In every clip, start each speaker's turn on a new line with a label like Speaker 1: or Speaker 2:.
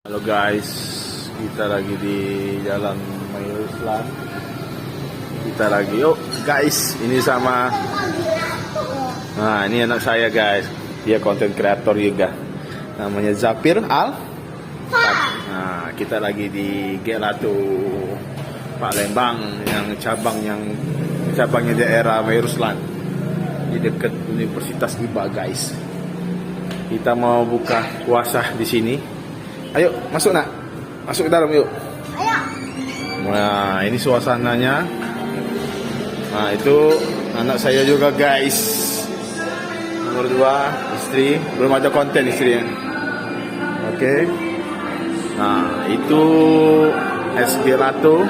Speaker 1: Halo guys, kita lagi di Jalan Mayuslan. Kita lagi, yuk guys, ini sama. Nah, ini anak saya guys, dia konten kreator juga. Namanya Zafir Al. Nah, kita lagi di Gelato Palembang, yang cabangnya daerah Mayuslan, di dekat Universitas IPA guys. Kita mau buka puasa di sini. Ayo, masuk nak. Masuk ke dalam yuk.
Speaker 2: Ayo.
Speaker 1: Nah, ini suasananya. Nah, itu anak saya juga guys. Nomor 2, istri. Belum ada konten istrinya. Oke. Nah, itu es gelato.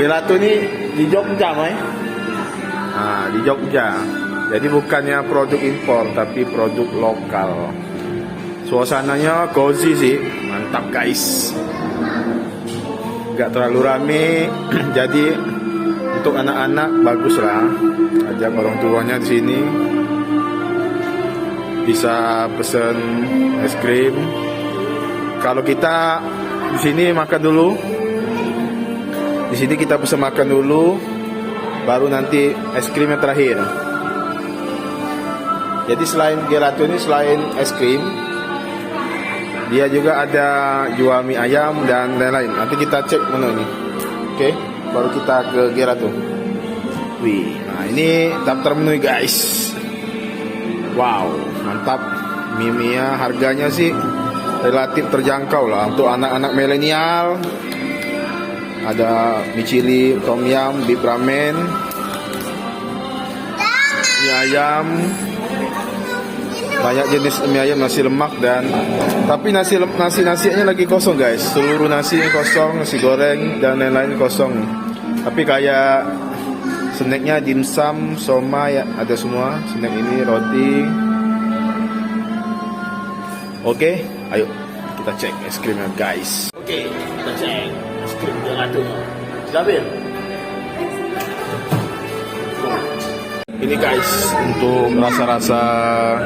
Speaker 1: Gelato ini di Jogja, Mai. Nah, di Jogja. Jadi bukannya produk impor, tapi produk lokal. Suasananya cozy sih, mantap guys. Gak terlalu rame, jadi untuk anak-anak bagus lah. Ajak orang tuanya di sini, bisa pesen es krim. Kalau kita di sini makan dulu, di sini kita pesen makan dulu, baru nanti es krimnya terakhir. Jadi selain gelato ini, selain es krim, dia juga ada jual mie ayam dan lain-lain. Nanti kita cek menu ini. Oke, baru kita ke gelato. Wih, nah ini daftar menu guys. Wow, mantap. Mie-nya harganya sih relatif terjangkau lah untuk anak-anak milenial. Ada mie cili, tom yum, beef ramen, mie ayam. Banyak jenis mie ayam, nasi lemak, dan tapi nasinya lagi kosong guys. Seluruh nasi kosong, nasi goreng dan lain-lain kosong. Tapi kayak snacknya dimsum, somai ada semua. Snack ini roti. Oke, ayo kita cek es krimnya guys. Oke, kita cek es krim gelato. Zafir. Ini guys, untuk rasa-rasa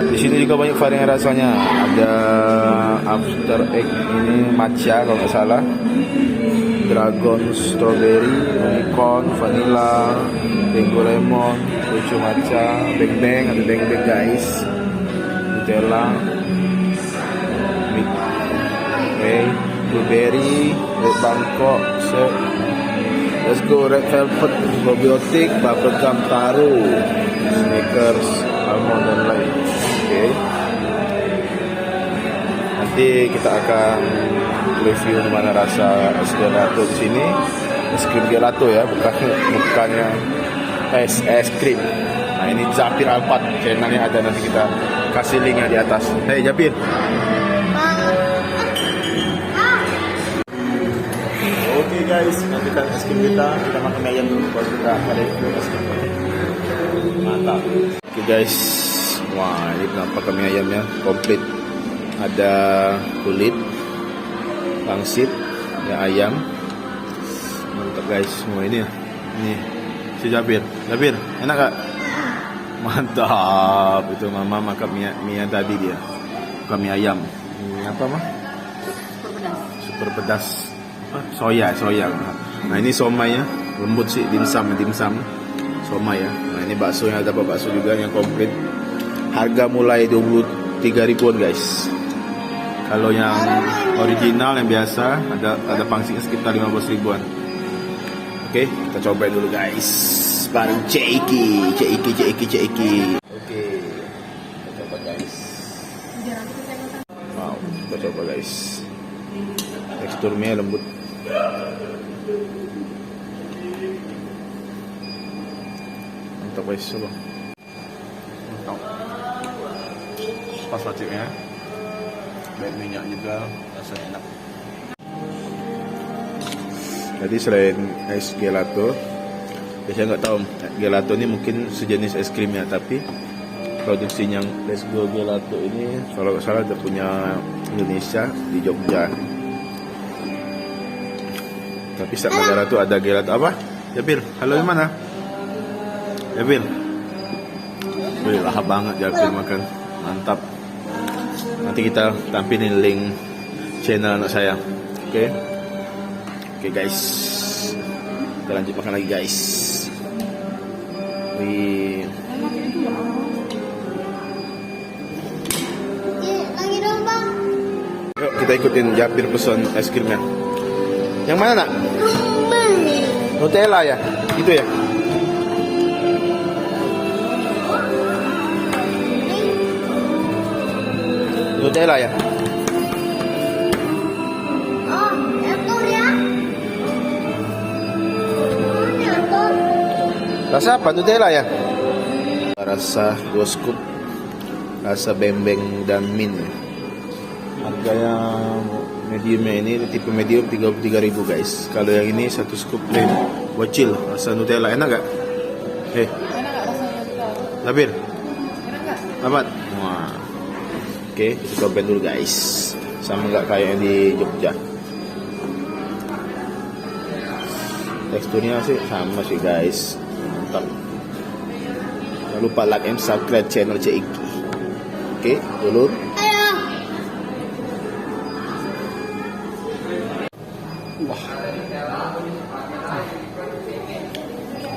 Speaker 1: di sini juga banyak varian rasanya. Ada after egg, ini matcha kalau nggak salah, dragon strawberry, unicorn, vanilla, mango lemon, lucu matcha, beng beng, ada beng beng guys, Nutella, blueberry, red Bangkok, let's go, red velvet, probiotik, bubblegum taro, Snickers, almond dan lain. Oke. Nanti kita akan review mana rasa es gelato di sini. Es krim gelato ya, bukannya es krim. Nah, ini Zafir Alpat, channelnya ada, nanti kita kasih linknya di atas. Hey Zafir. Oke guys, lanjutkan es krim kita makan mie ayam dulu, baru kita review es krim. Mantap. Oke guys, wah ini penampakan mie ayamnya komplit. Ada kulit, pangsit, ada ayam. Mantap guys, semua ini ya. Ini si Zafir, enak gak? Mantap, itu mama makan mie tadi dia, bukan mie ayam. Ini apa mah? Super pedas. Soya. Nah ini somainya lembut sih, dimsum somai ya. Nah ini baksonya, ada bakso juga yang komplit. Harga mulai 23 ribuan guys. Kalau yang original yang biasa ada pangsitnya sekitar 15 ribuan. Oke, kita coba dulu guys. Bareng Ceki. Oke, kita coba guys. Wow, kita coba guys. Teksturnya lembut. Mantap guys, coba. Mantap. Pas raciknya. Baik minyak juga, rasanya enak. Jadi selain es gelato, saya nggak tahu gelato ini mungkin sejenis es krimnya, tapi produksinya Let's Go Gelato ini kalau nggak salah ada punya Indonesia di Jogja. Tapi setiap negara tuh ada gelato apa? Zafir, halo di mana? Zafir. Wih, lahap banget Zafir makan. Mantap. Nanti kita tampilin link channel anak saya. Oke. Oke guys, kita lanjut makan lagi guys. Wih.
Speaker 2: Lagi dong bang.
Speaker 1: Yuk kita ikutin Japir pesan es krimnya. Yang mana nak? Nutella ya? Itu ya? Nutella ya?
Speaker 2: Oh, atur ya. Oh, atur.
Speaker 1: Rasa apa? Nutella ya? Rasa 2 scoop. Rasa bembeng dan mint. Harganya mediumnya ini tipe medium 33.000 guys. Kalau yang ini 1 scoop plain bocil rasa Nutella. Enak gak?
Speaker 3: Enak gak rasanya juga?
Speaker 1: Lapir?
Speaker 3: Enak gak?
Speaker 1: Dapat? Wah. Oke, kita cobain dulu guys. Sama nggak kayak yang di Jogja. Teksturnya sih sama sih guys. Mantap. Jangan lupa like and subscribe channel CIK. Oke, dulu.
Speaker 2: Ayo.
Speaker 1: Wah.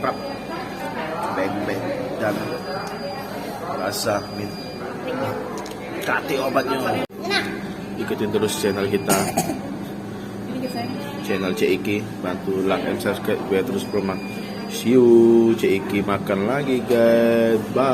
Speaker 1: Prap. Beng-beng dan rasa mint. Kati obatnya.
Speaker 2: Enak.
Speaker 1: Ikutin terus channel kita,
Speaker 3: Ini kesan.
Speaker 1: channel CIK. Bantu like and subscribe biar terus berkembang. See you, CIK makan lagi guys. Bye.